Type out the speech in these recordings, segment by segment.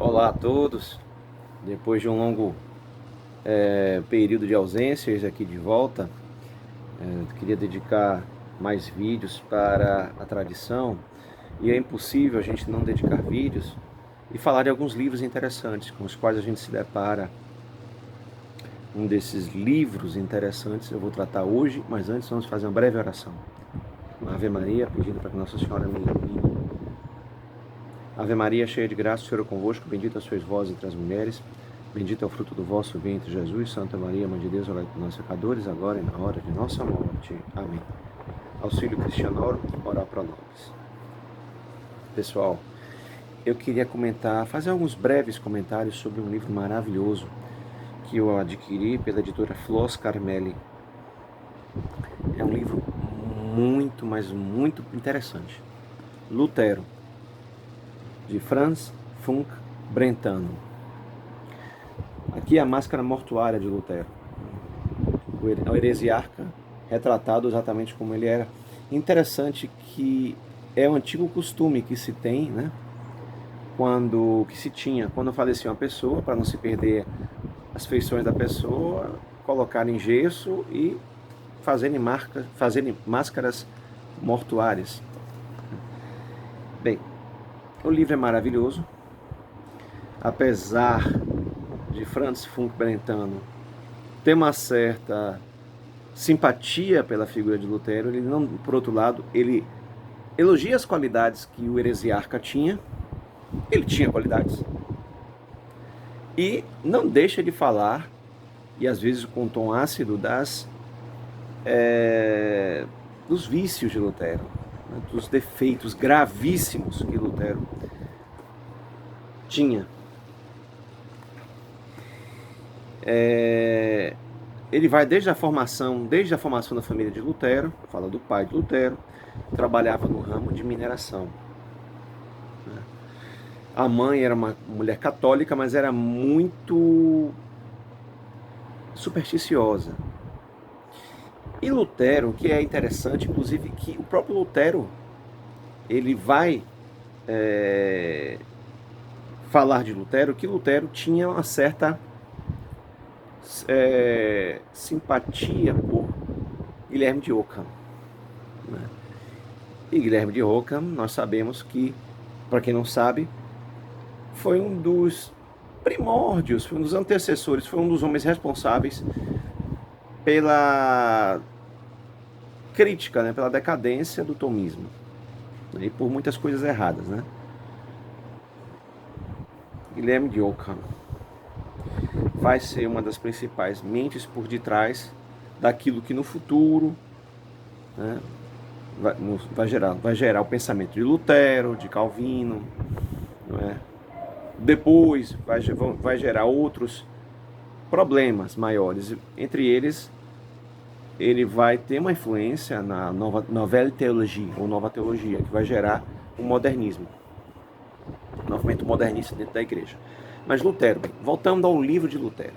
Olá a todos. Depois de um longo período de ausência, eis aqui de volta. Queria dedicar mais vídeos para a tradição e é impossível a gente não dedicar vídeos e falar de alguns livros interessantes com os quais a gente se depara. Um desses livros interessantes eu vou tratar hoje, mas antes vamos fazer uma breve oração. Uma Ave Maria, pedindo para que Nossa Senhora me ilumine. Ave Maria, cheia de graça, o Senhor é convosco, bendita sois vós entre as mulheres, bendito é o fruto do vosso ventre, Jesus. Santa Maria, Mãe de Deus, rogai por nós pecadores, agora e na hora de nossa morte. Amém. Auxílio Cristianorum, ora pro nobis. Pessoal, eu queria fazer alguns breves comentários sobre um livro maravilhoso que eu adquiri pela editora Flos Carmelli. É um livro muito, mas muito interessante. Lutero, de Franz Funk Brentano. Aqui é a máscara mortuária de Lutero. O heresiarca retratado exatamente como ele era. Interessante que é um antigo costume que se tem, né? Quando falecia uma pessoa, para não se perder as feições da pessoa, colocar em gesso e fazerem máscaras mortuárias. Bem, o livro é maravilhoso. Apesar de Franz Funk Brentano ter uma certa simpatia pela figura de Lutero, ele não, por outro lado, ele elogia as qualidades que o heresiarca tinha. Ele tinha qualidades. E não deixa de falar, e às vezes com um tom ácido, dos vícios de Lutero, né, dos defeitos gravíssimos que Lutero tinha. Ele vai desde a formação da família de Lutero, fala do pai de Lutero, trabalhava no ramo de mineração. A mãe era uma mulher católica, mas era muito supersticiosa. E Lutero, que é interessante, inclusive, que o próprio Lutero, ele vai falar de Lutero, que Lutero tinha uma certa simpatia por Guilherme de Ockham. Né? E Guilherme de Ockham, nós sabemos que, para quem não sabe, foi um dos primórdios, foi um dos antecessores, foi um dos homens responsáveis pela crítica, né, pela decadência do tomismo, né, e por muitas coisas erradas, né? Guilherme de Ockham vai ser uma das principais mentes por detrás daquilo que no futuro, né, vai gerar o pensamento de Lutero, de Calvino, não é? Depois vai gerar outros problemas maiores. Entre eles, ele vai ter uma influência na Nouvelle Théologie, ou Nova Teologia, que vai gerar o modernismo, um movimento modernista dentro da igreja. Mas Lutero, voltando ao livro de Lutero.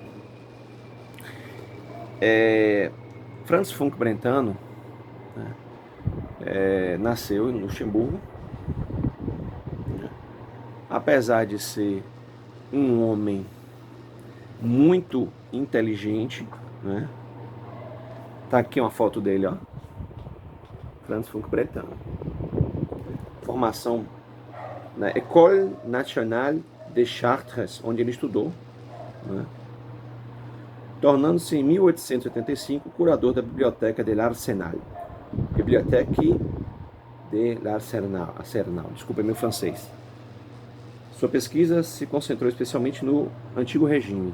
Franz Funk Brentano, né, nasceu em Luxemburgo. Apesar de ser um homem muito inteligente, né? Tá aqui uma foto dele, ó. Franz Funk Brentano. Formação na École Nationale de Chartres, onde ele estudou, né? Tornando-se em 1885 curador da Biblioteca de l'Arsenal. Bibliothèque de l'Arsenal. Desculpa, meu francês. Sua pesquisa se concentrou especialmente no antigo regime,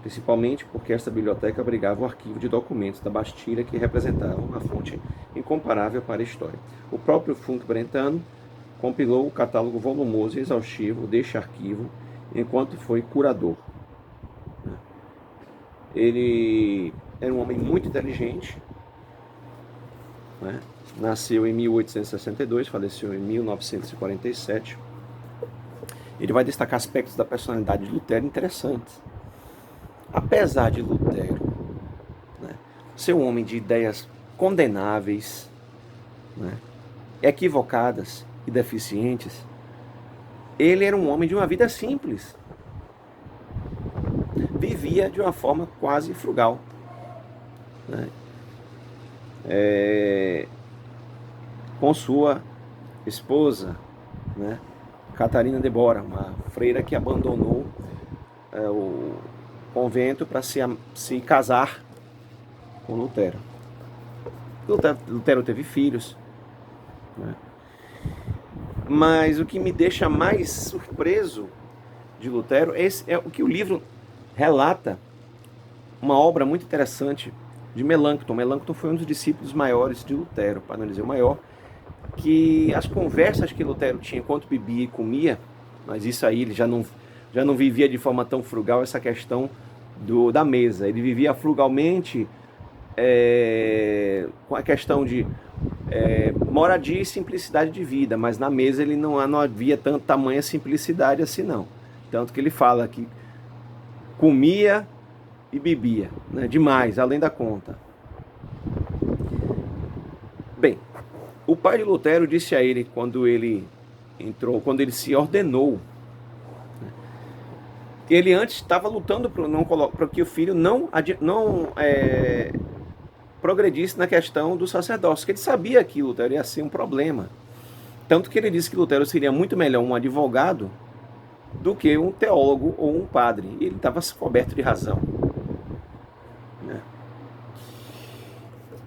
principalmente porque esta biblioteca abrigava o arquivo de documentos da Bastilha que representavam uma fonte incomparável para a história. O próprio Funk Brentano compilou o catálogo volumoso e exaustivo deste arquivo enquanto foi curador. Ele era um homem muito inteligente, né? Nasceu em 1862, faleceu em 1947. Ele vai destacar aspectos da personalidade de Lutero interessantes. Apesar de Lutero, né, ser um homem de ideias condenáveis, né, equivocadas e deficientes, ele era um homem de uma vida simples. Vivia de uma forma quase frugal, né? Com sua esposa, né? Catarina de Bora, uma freira que abandonou o convento para se casar com Lutero. Lutero teve filhos, né? Mas o que me deixa mais surpreso de Lutero é o que o livro relata, uma obra muito interessante de Melanchthon. Melanchthon foi um dos discípulos maiores de Lutero, para não dizer o maior, que as conversas que Lutero tinha enquanto bebia e comia, mas isso aí ele já não vivia de forma tão frugal, essa questão da mesa. Ele vivia frugalmente com a questão de moradia e simplicidade de vida, mas na mesa ele não havia tamanha simplicidade assim não. Tanto que ele fala que comia e bebia, né, demais, além da conta. Bem, o pai de Lutero disse a ele quando ele se ordenou, que ele antes estava lutando para que o filho não progredisse na questão do sacerdócio, que ele sabia que Lutero ia ser um problema. Tanto que ele disse que Lutero seria muito melhor um advogado do que um teólogo ou um padre. E ele estava coberto de razão, né?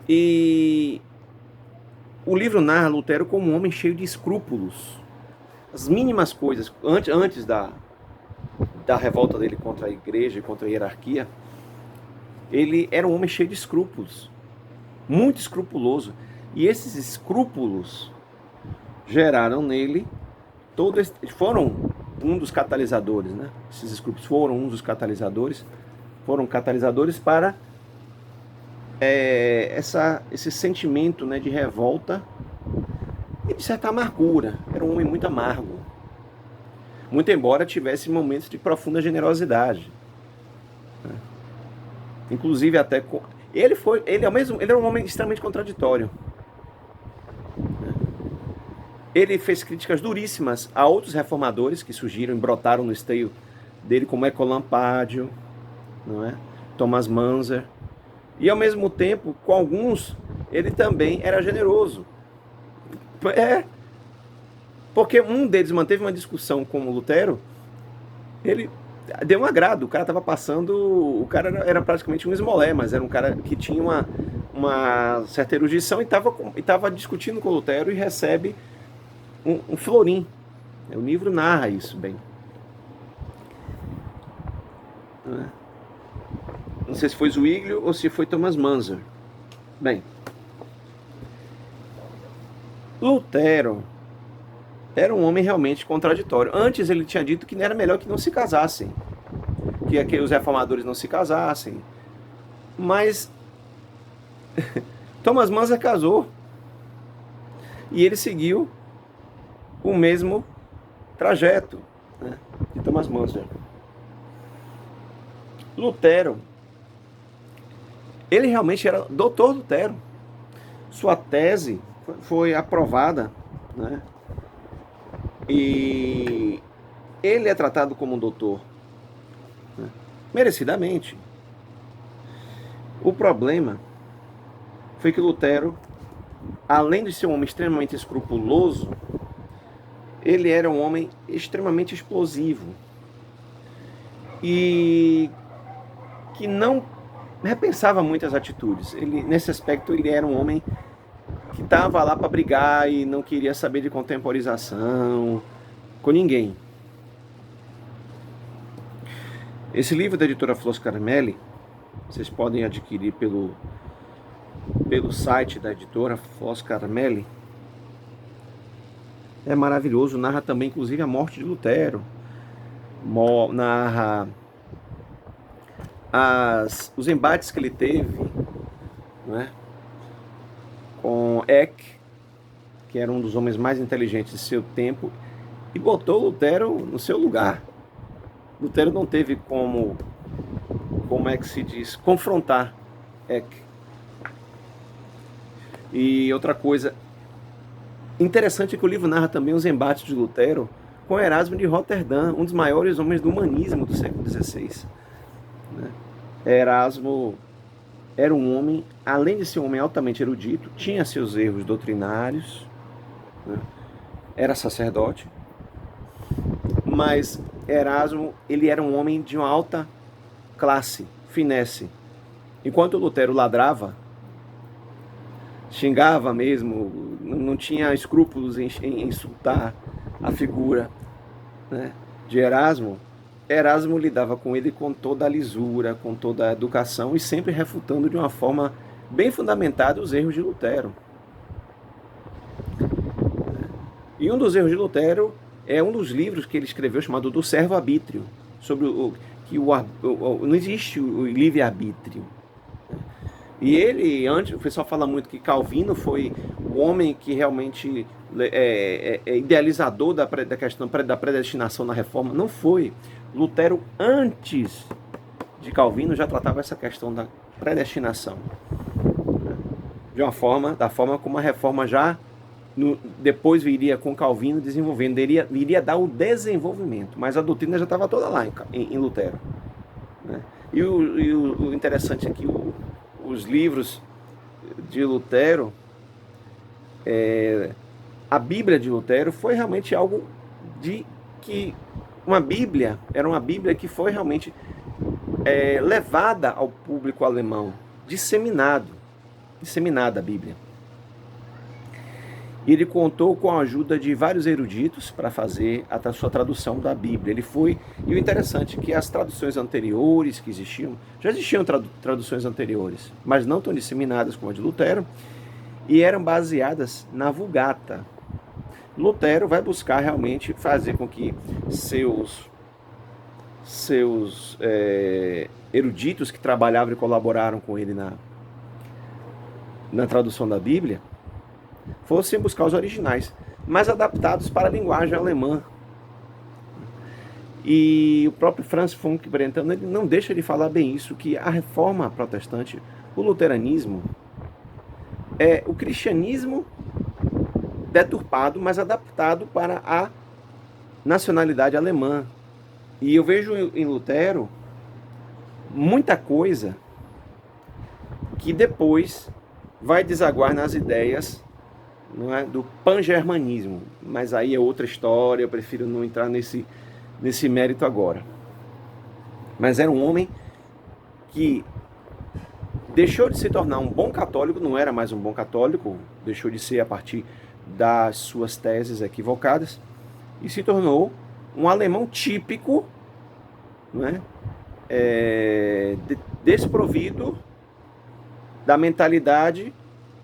E o livro narra Lutero como um homem cheio de escrúpulos. As mínimas coisas, antes da revolta dele contra a igreja e contra a hierarquia, ele era um homem cheio de escrúpulos, muito escrupuloso. E esses escrúpulos geraram nele foram um dos catalisadores, né? Esses escrúpulos foram um dos catalisadores, para esse sentimento, né, de revolta e de certa amargura. Era um homem muito amargo, muito embora tivesse momentos de profunda generosidade, né? Inclusive até ele era um homem extremamente contraditório. Ele fez críticas duríssimas a outros reformadores que surgiram e brotaram no esteio dele, como Ecolampádio, não é? Thomas Manzer. E ao mesmo tempo, com alguns, ele também era generoso. Porque um deles manteve uma discussão com o Lutero, ele deu um agrado, o cara estava passando, o cara era praticamente um esmolé, mas era um cara que tinha uma certa erudição e estava discutindo com o Lutero e recebe um florim. O livro narra isso bem. Não sei se foi Zwinglio ou se foi Thomas Manzer. Bem, Lutero era um homem realmente contraditório. Antes ele tinha dito que era melhor que não se casassem, que os reformadores não se casassem. Mas Thomas Manzer casou e ele seguiu o mesmo trajeto, né, de Thomas Manzer. Lutero, ele realmente era doutor Lutero. Sua tese foi aprovada, né, e ele é tratado como um doutor, né, merecidamente. O problema foi que Lutero, além de ser um homem extremamente escrupuloso, ele era um homem extremamente explosivo e que não repensava muitas atitudes. Nesse aspecto, ele era um homem que estava lá para brigar e não queria saber de contemporização com ninguém. Esse livro da editora Flos Carmelli, vocês podem adquirir pelo site da editora Flos Carmelli. É maravilhoso, narra também inclusive a morte de Lutero, narra os embates que ele teve, né, com Eck, que era um dos homens mais inteligentes de seu tempo, e botou Lutero no seu lugar. Lutero não teve como é que se diz, confrontar Eck. E outra coisa interessante é que o livro narra também os embates de Lutero com Erasmo de Roterdã, um dos maiores homens do humanismo do século XVI. Né? Erasmo era um homem, além de ser um homem altamente erudito, tinha seus erros doutrinários, né? Era sacerdote, mas Erasmo, ele era um homem de uma alta classe, finesse. Enquanto Lutero ladrava, xingava mesmo, não tinha escrúpulos em insultar a figura, né, de Erasmo, Erasmo lidava com ele com toda a lisura, com toda a educação e sempre refutando de uma forma bem fundamentada os erros de Lutero. E um dos erros de Lutero é um dos livros que ele escreveu chamado Do Servo-Arbítrio, sobre não existe o livre-arbítrio. E ele, antes, o pessoal fala muito que Calvino foi o homem que realmente é idealizador da questão da predestinação na reforma. Não foi. Lutero, antes de Calvino, já tratava essa questão da predestinação. Da forma como a reforma já depois viria com Calvino desenvolvendo, iria dar o desenvolvimento, mas a doutrina já estava toda lá em Lutero. Né? E o interessante é que os livros de Lutero, a Bíblia de Lutero foi realmente algo era uma Bíblia que foi realmente levada ao público alemão, disseminada a Bíblia. E ele contou com a ajuda de vários eruditos para fazer a sua tradução da Bíblia. E o interessante é que as traduções anteriores que existiam, já existiam traduções anteriores, mas não tão disseminadas como a de Lutero, e eram baseadas na Vulgata. Lutero vai buscar realmente fazer com que seus eruditos que trabalhavam e colaboraram com ele na tradução da Bíblia fossem buscar os originais, mas adaptados para a linguagem alemã. E o próprio Franz Funk Brentano, ele não deixa de falar bem isso, que a reforma protestante, o luteranismo, é o cristianismo deturpado, mas adaptado para a nacionalidade alemã. E eu vejo em Lutero muita coisa que depois vai desaguar nas ideias, não é, do pan-germanismo, mas aí é outra história, eu prefiro não entrar nesse mérito agora. Mas era um homem que deixou de se tornar um bom católico, não era mais um bom católico, deixou de ser a partir das suas teses equivocadas, e se tornou um alemão típico, não é, desprovido da mentalidade,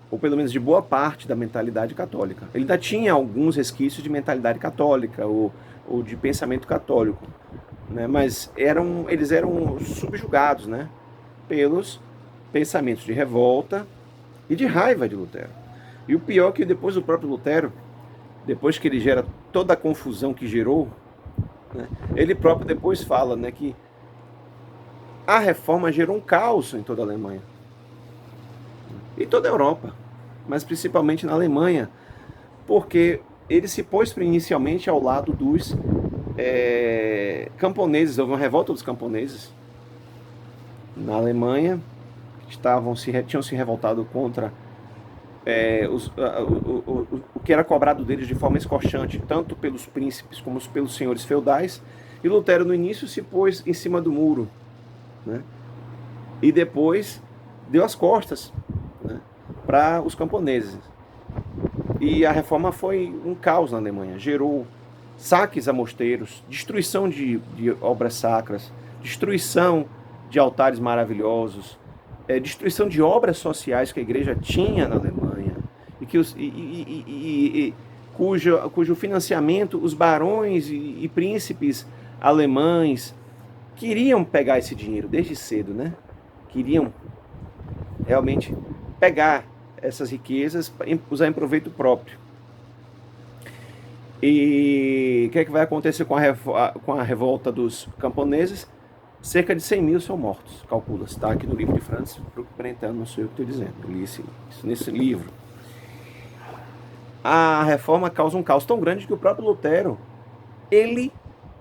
ou pelo menos de boa parte da mentalidade católica. Ele ainda tinha alguns resquícios de mentalidade católica ou de pensamento católico, né? Mas eles eram subjugados, né, pelos pensamentos de revolta e de raiva de Lutero. E o pior é que depois do próprio Lutero, depois que ele gera toda a confusão que gerou, né, ele próprio depois fala, né, que a reforma gerou um caos em toda a Alemanha. Em toda a Europa, mas principalmente na Alemanha, porque ele se pôs inicialmente ao lado dos camponeses. Houve uma revolta dos camponeses na Alemanha, que tinham se revoltado contra o que era cobrado deles de forma escorchante, tanto pelos príncipes como pelos senhores feudais. E Lutero no início se pôs em cima do muro, né? E depois deu as costas, né, para os camponeses. E a reforma foi um caos na Alemanha. Gerou saques a mosteiros, destruição de obras sacras, destruição de altares maravilhosos, destruição de obras sociais que a igreja tinha na Alemanha, e cujo financiamento os barões e príncipes alemães queriam pegar esse dinheiro desde cedo, né? Queriam realmente pegar essas riquezas, usar em proveito próprio. E o que é que vai acontecer com a revolta dos camponeses? Cerca de 100 mil são mortos, calcula-se, está aqui no livro de Franz Brentano, não sei o que estou dizendo, eu li isso nesse livro. A reforma causa um caos tão grande que o próprio Lutero ele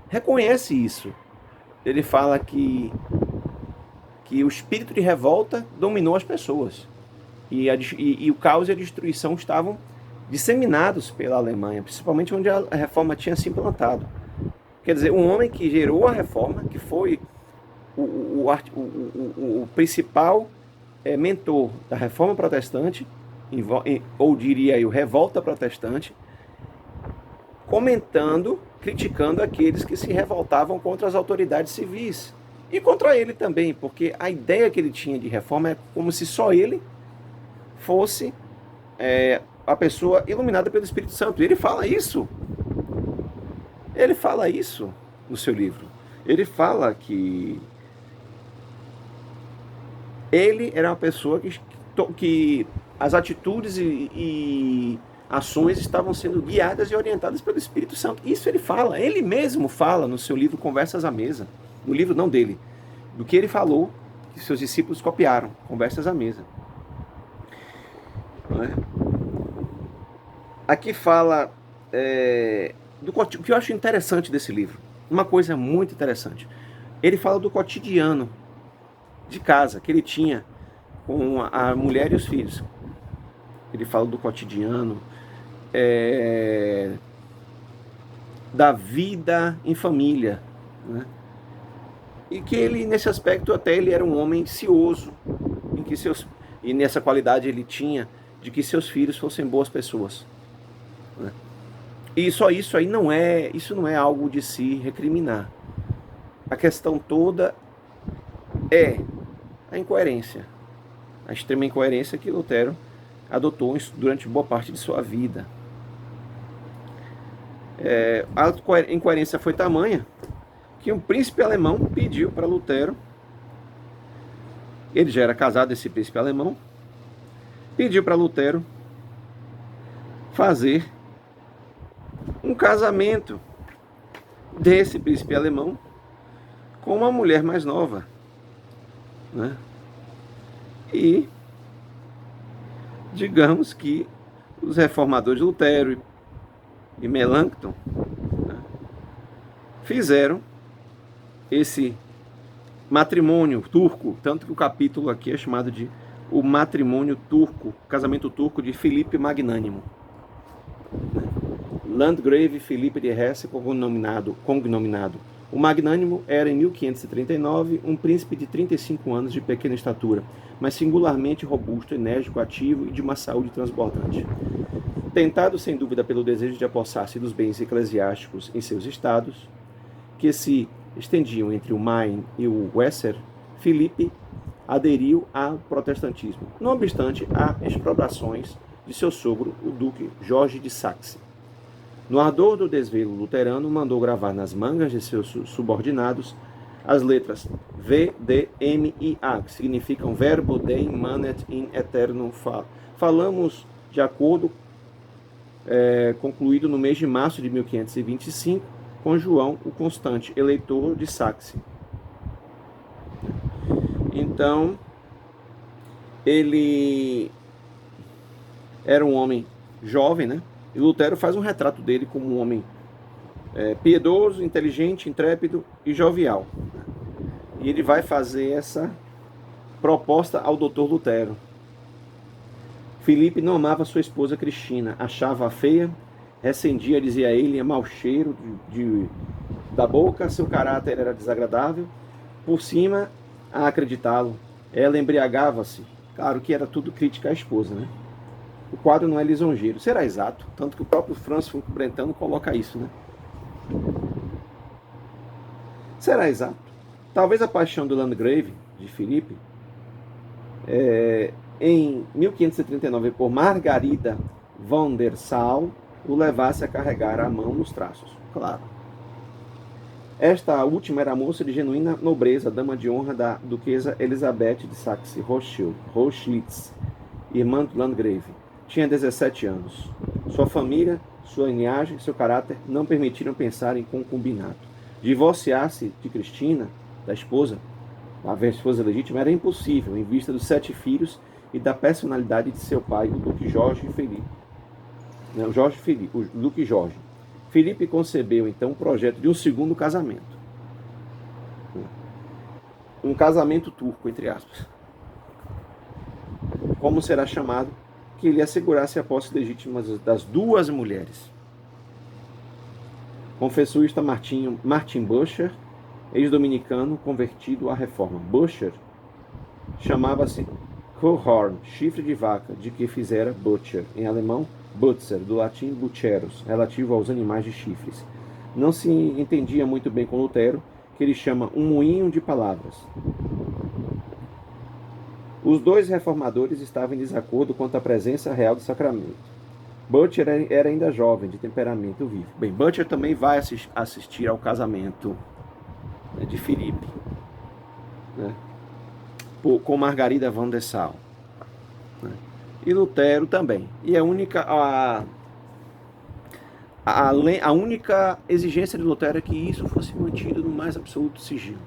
reconhece isso. Ele fala que o espírito de revolta dominou as pessoas. E o caos e a destruição estavam disseminados pela Alemanha, principalmente onde a reforma tinha se implantado. Quer dizer, um homem que gerou a reforma, que foi o principal mentor da reforma protestante, ou diria eu, revolta protestante, comentando, criticando aqueles que se revoltavam contra as autoridades civis. E contra ele também, porque a ideia que ele tinha de reforma é como se só ele fosse a pessoa iluminada pelo Espírito Santo. E ele fala isso. Ele fala isso no seu livro. Ele fala que ele era uma pessoa que as atitudes e ações estavam sendo guiadas e orientadas pelo Espírito Santo. Isso ele fala, ele mesmo fala no seu livro Conversas à Mesa. No livro não dele, do que ele falou, que seus discípulos copiaram, Conversas à Mesa. Não é? Aqui fala o que eu acho interessante desse livro. Uma coisa muito interessante. Ele fala do cotidiano de casa que ele tinha com a mulher e os filhos. Ele fala do cotidiano da vida em família, né? E que ele, nesse aspecto, até ele era um homem cioso, e nessa qualidade ele tinha de que seus filhos fossem boas pessoas, né? E só isso aí não é algo de se recriminar. A questão toda é a incoerência, a extrema incoerência que Lutero adotou durante boa parte de sua vida. A incoerência foi tamanha que um príncipe alemão pediu para Lutero, ele já era casado, esse príncipe alemão, pediu para Lutero fazer um casamento desse príncipe alemão com uma mulher mais nova, né? E digamos que os reformadores Lutero e Melanchthon, né, fizeram esse matrimônio turco, tanto que o capítulo aqui é chamado de o matrimônio turco, casamento turco de Filipe Magnânimo, né? Landgrave Filipe de Hesse, cognominado o Magnânimo, era em 1539 um príncipe de 35 anos de pequena estatura, mas singularmente robusto, enérgico, ativo e de uma saúde transbordante. Tentado sem dúvida pelo desejo de apossar-se dos bens eclesiásticos em seus estados, que se estendiam entre o Main e o Weser, Filipe aderiu ao protestantismo, não obstante as exprobrações de seu sogro, o duque Jorge de Saxe. No ardor do desvelo luterano, mandou gravar nas mangas de seus subordinados as letras V, D, M e A, que significam Verbo Dei Manet in Aeternum Falamos de acordo concluído no mês de março de 1525, com João o Constante, eleitor de Saxe. Então, ele era um homem jovem, né? E Lutero faz um retrato dele como um homem piedoso, inteligente, intrépido e jovial. E ele vai fazer essa proposta ao doutor Lutero. Filipe não amava sua esposa Cristina, achava-a feia, recendia, dizia ele, mau cheiro da boca, seu caráter era desagradável. Por cima, a acreditá-lo, ela embriagava-se. Claro que era tudo crítica à esposa, né? O quadro não é lisonjeiro. Será exato, tanto que o próprio Franz Funk Brentano coloca isso, né? Será exato. Talvez a paixão do Landgrave, de Filipe, em 1539, por Margarida von der Sal, o levasse a carregar a mão nos traços. Claro. Esta última era moça de genuína nobreza, dama de honra da duquesa Elizabeth de Saxe-Rochlitz, irmã do Landgrave. Tinha 17 anos. Sua família, sua linhagem, seu caráter não permitiram pensar em concubinato. Divorciar-se de Cristina, da esposa, a esposa legítima, era impossível, em vista dos 7 filhos e da personalidade de seu pai, o Duque Jorge Felipe. O Duque Jorge. Filipe concebeu então o projeto de um segundo casamento. Um casamento turco, entre aspas. Como será chamado? Que ele assegurasse a posse legítima das duas mulheres. Confessou isto a Martin Bucer, ex-dominicano convertido à reforma. Bucer chamava-se Cohorn, chifre de vaca, de que fizera Butcher, em alemão Butzer, do latim bucerus, relativo aos animais de chifres. Não se entendia muito bem com Lutero, que ele chama um moinho de palavras. Os dois reformadores estavam em desacordo quanto à presença real do sacramento. Butcher era ainda jovem, de temperamento vivo. Bem, Butcher também vai assistir ao casamento de Filipe, né, com Margarida van der Sal. Né, e Lutero também. E a única exigência de Lutero é que isso fosse mantido no mais absoluto sigilo.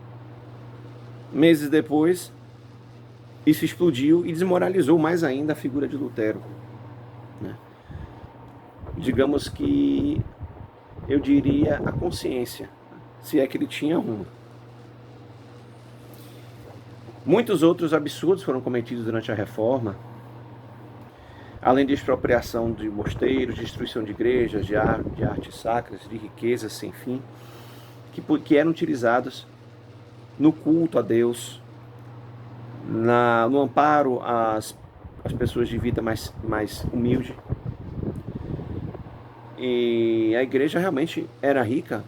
Meses depois, isso explodiu e desmoralizou mais ainda a figura de Lutero. Né? Digamos que, eu diria, a consciência, se é que ele tinha uma. Muitos outros absurdos foram cometidos durante a Reforma, além de expropriação de mosteiros, destruição de igrejas, de artes sacras, de riquezas sem fim, que eram utilizados no culto a Deus, no amparo às pessoas de vida mais humilde. E a igreja realmente era rica,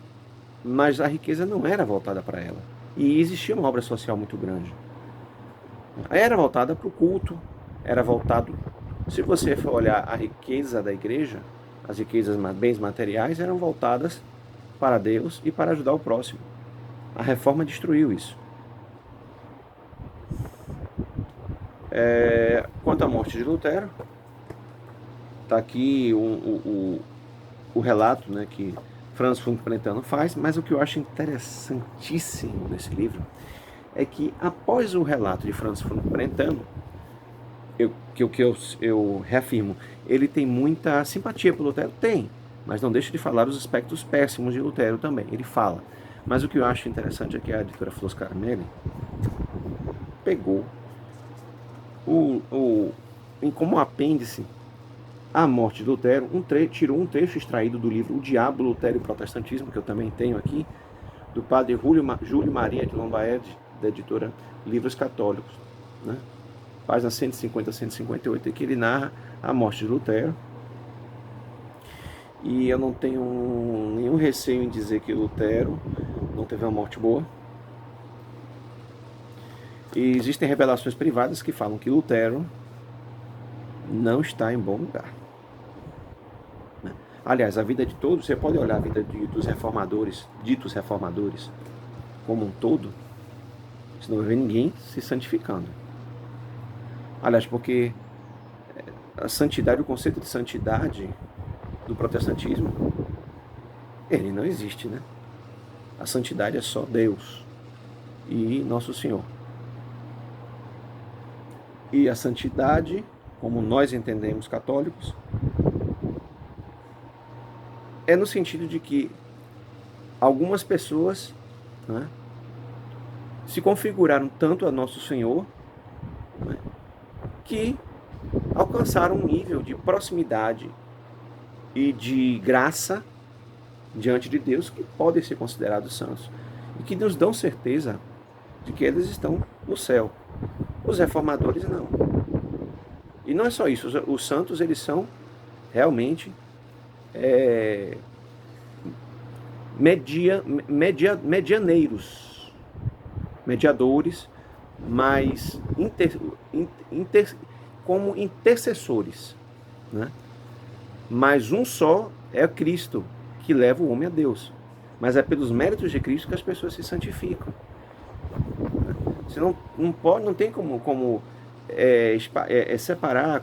mas a riqueza não era voltada para ela. E existia uma obra social muito grande. Era voltada para o culto, era voltado... Se você for olhar a riqueza da igreja, as riquezas, bens materiais, eram voltadas para Deus e para ajudar o próximo. A Reforma destruiu isso. Quanto à morte de Lutero, está aqui o relato, né, que Franz Funk Brentano faz, mas o que eu acho interessantíssimo nesse livro é que, após o relato de Franz Funk Brentano, eu reafirmo, ele tem muita simpatia por Lutero? Tem, mas não deixa de falar os aspectos péssimos de Lutero também, ele fala. Mas o que eu acho interessante é que a editora Flos Caramelli pegou como apêndice à morte de Lutero, tirou um trecho extraído do livro O Diabo, Lutero e o Protestantismo, que eu também tenho aqui, do padre Júlio Maria de Lombaerd, da editora Livros Católicos, né? Página 150 a 158, em que ele narra a morte de Lutero. E eu não tenho nenhum receio em dizer que Lutero não teve uma morte boa. E existem revelações privadas que falam que Lutero não está em bom lugar. Aliás, a vida de todos, você pode olhar a vida dos reformadores, ditos reformadores, como um todo, você não vai ver ninguém se santificando. Aliás, porque a santidade, o conceito de santidade do protestantismo, ele não existe, né? A santidade é só Deus e Nosso Senhor. E a santidade, como nós entendemos católicos, é no sentido de que algumas pessoas, né, se configuraram tanto a Nosso Senhor, né, que alcançaram um nível de proximidade e de graça diante de Deus que podem ser considerados santos e que nos dão certeza de que eles estão no céu. Os reformadores não. E não é só isso, os santos, eles são realmente medianeiros, mediadores, mas como intercessores, né? Mas um só é Cristo, que leva o homem a Deus. Mas é pelos méritos de Cristo que as pessoas se santificam. Você não tem como separar a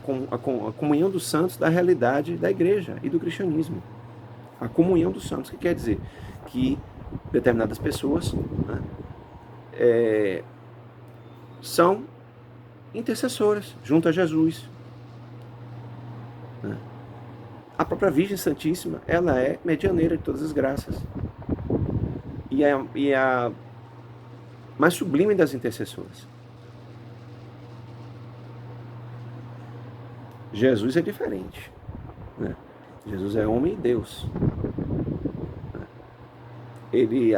comunhão dos santos da realidade da igreja e do cristianismo. A comunhão dos santos, que quer dizer que determinadas pessoas, né, são intercessoras junto a Jesus, né? a própria Virgem Santíssima, ela é medianeira de todas as graças. E a mais sublime das intercessoras. Jesus é diferente, né? Jesus é homem e Deus. Ele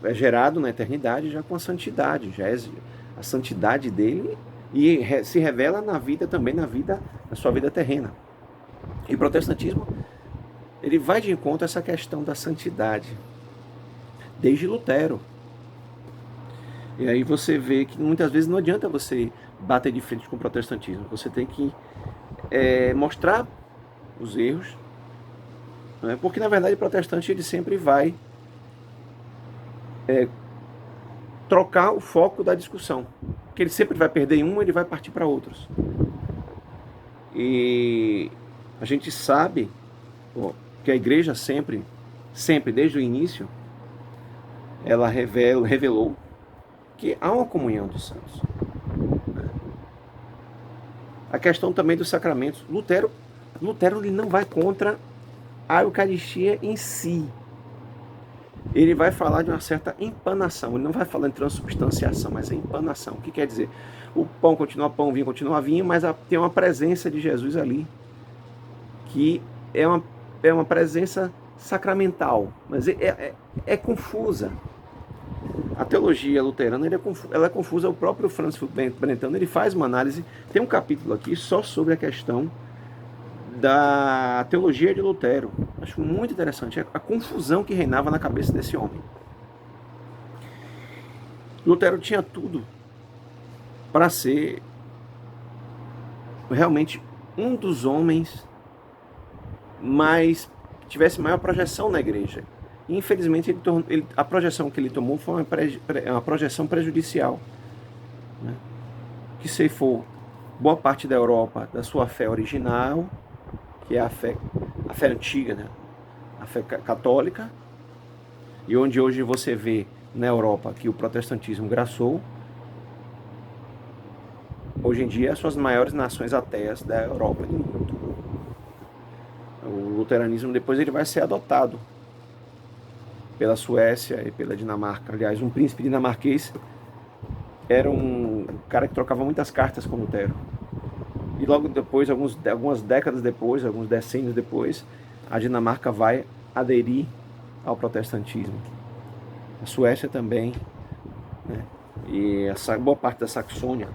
é gerado na eternidade já com a santidade, já é a santidade dele, e se revela na vida também, na sua vida terrena. E o protestantismo, ele vai de encontro a essa questão da santidade, desde Lutero. E aí você vê que muitas vezes não adianta você bater de frente com o protestantismo, você tem que mostrar os erros, né? Porque na verdade o protestante ele sempre vai trocar o foco da discussão, porque ele sempre vai perder em um, ele vai partir para outros. E a gente sabe que a igreja sempre, desde o início, ela revelou que há uma comunhão dos santos. A questão também dos sacramentos. Lutero ele não vai contra a Eucaristia em si. Ele vai falar de uma certa empanação. Ele não vai falar de transubstanciação, mas é empanação. O que quer dizer? O pão continua pão, o vinho continua vinho, mas tem uma presença de Jesus ali, que é uma presença sacramental, mas é confusa. A teologia luterana ela é confusa. O próprio Francis Brentano ele faz uma análise, tem um capítulo aqui só sobre a questão da teologia de Lutero. Acho muito interessante a confusão que reinava na cabeça desse homem. Lutero tinha tudo para ser realmente um dos homens que tivesse maior projeção na igreja. E, infelizmente, a projeção que ele tomou foi uma projeção prejudicial, né? Que ceifou boa parte da Europa da sua fé original, que é a fé antiga, né? A fé católica, e onde hoje você vê na Europa que o protestantismo graçou. Hoje em dia, são as maiores nações ateias da Europa e do mundo. O luteranismo depois ele vai ser adotado pela Suécia e pela Dinamarca. Aliás, um príncipe dinamarquês era um cara que trocava muitas cartas com Lutero. E logo depois, algumas décadas depois, alguns decênios depois, a Dinamarca vai aderir ao protestantismo. A Suécia também, né? E boa parte da Saxônia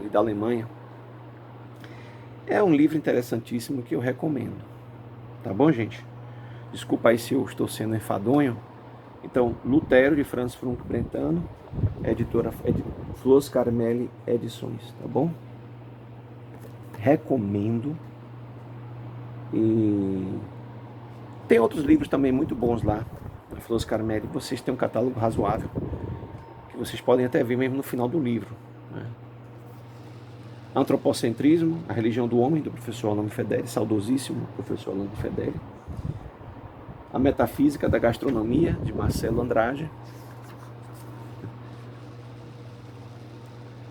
e da Alemanha. É um livro interessantíssimo que eu recomendo. Tá bom, gente? Desculpa aí se eu estou sendo enfadonho. Então, Lutero, de Francis Brentano, editora Flos Carmelli Edições, tá bom? Recomendo. E tem outros livros também muito bons lá, na Flos Carmelli. Vocês têm um catálogo razoável, que vocês podem até ver mesmo no final do livro, né? Antropocentrismo, a religião do homem, do professor Orlando Fedeli, saudosíssimo professor Orlando Fedeli. A Metafísica da Gastronomia, de Marcelo Andrade.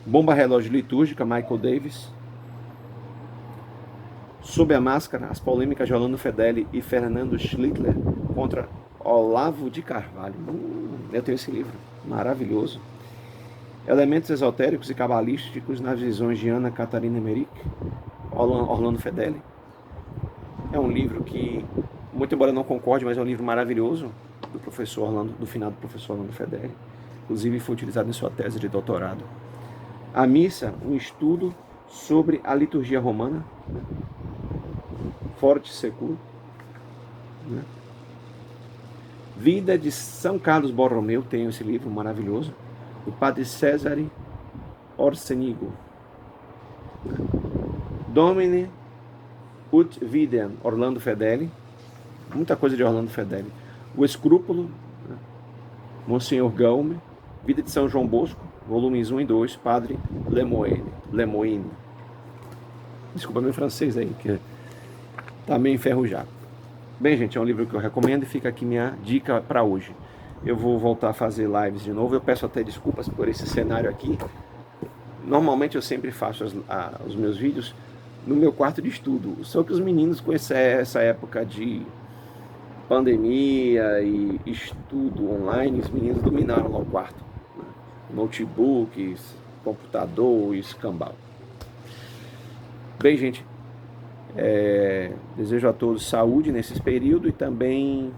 Bomba Relógio Litúrgica, Michael Davis. Sob a Máscara, as polêmicas de Orlando Fedeli e Fernando Schlittler contra Olavo de Carvalho. Eu tenho esse livro, maravilhoso. Elementos esotéricos e cabalísticos nas visões de Ana Catarina Emmerich, Orlando Fedeli. É um livro que, muito embora eu não concorde, mas é um livro maravilhoso do finado professor Orlando Fedeli. Inclusive foi utilizado em sua tese de doutorado. A Missa, um estudo sobre a liturgia romana, né? Forte Secur, né? Vida de São Carlos Borromeu, tem esse livro maravilhoso, do padre Cesare Orsenigo. Domine ut Videm, Orlando Fedeli, muita coisa de Orlando Fedeli. O Escrúpulo, né? Monsenhor Gaume. Vida de São João Bosco, volumes 1 e 2, padre Lemoine. Desculpa meu francês aí, que tá meio enferrujado. Bem, gente, é um livro que eu recomendo e fica aqui minha dica para hoje. Eu vou voltar a fazer lives de novo. Eu peço até desculpas por esse cenário aqui. Normalmente eu sempre faço os meus vídeos no meu quarto de estudo. Só que os meninos com essa época de pandemia e estudo online, os meninos dominaram lá o quarto, né? Notebooks, computador, escambau. Bem, gente, desejo a todos saúde nesse período e também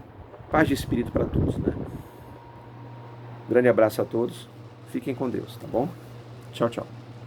paz de espírito para todos, né? Grande abraço a todos, fiquem com Deus, tá bom? Tchau, tchau.